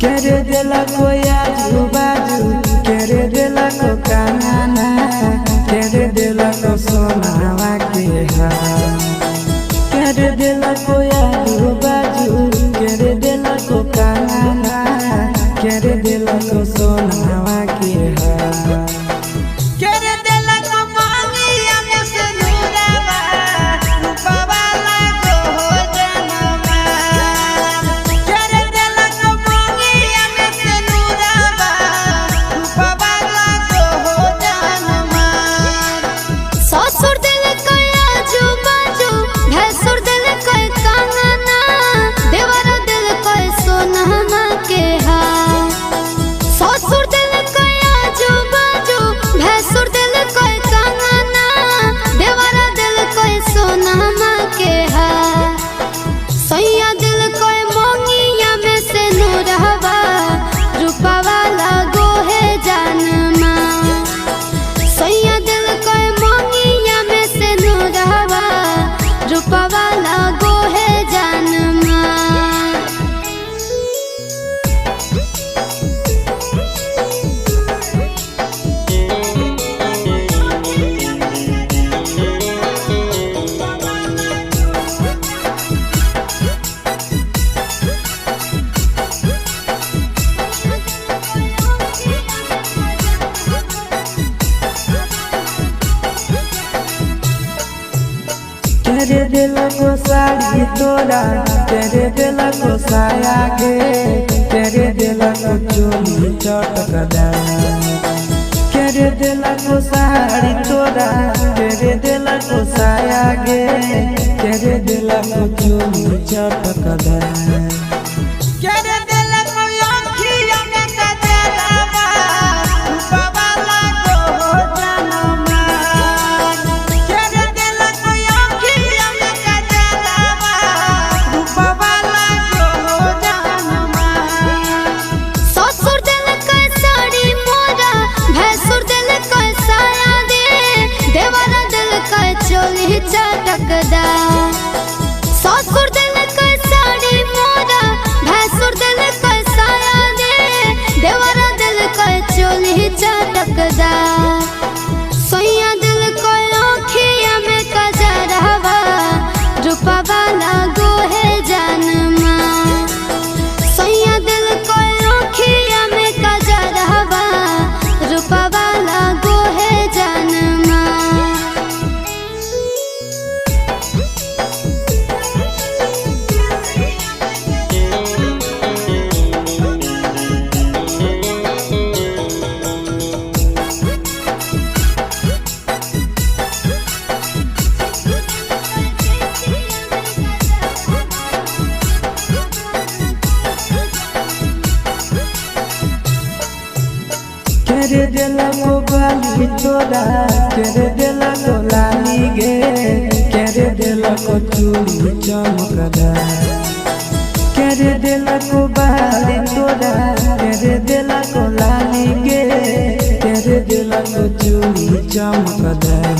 करे देला कोई आजू बाजू, करे देला को काना, करे देला को सोनावा के हार। करे देला कोई आजू बाजू, करे देला को काना, करे देला को सोनावा के हार। करे देला को साड़ी तोरा, करे देला को साया गे, करे देला को चोली चटकदार। करे देला को साड़ी तोरा, करे देला को साया गे, करे देला को चोली चटकदार। ससुर दिल के साड़ी मोरा, भैंसुर दिल के साया दे, देवरा दिल के चोली चटकदार। सैया दिल को आँखिया में कजरवा, रूपवा लागो है जानमा। सैया दिल को आँखिया में कजरवा, रूपवा लागो है जानमा। करे देला को बाली तोरा, करे देला को लाली गे, करे देला को चूड़ी चमकदार। करे देला को बाली तोरा, करे देला को लाली गे, करे देला को चूड़ी चमकदार।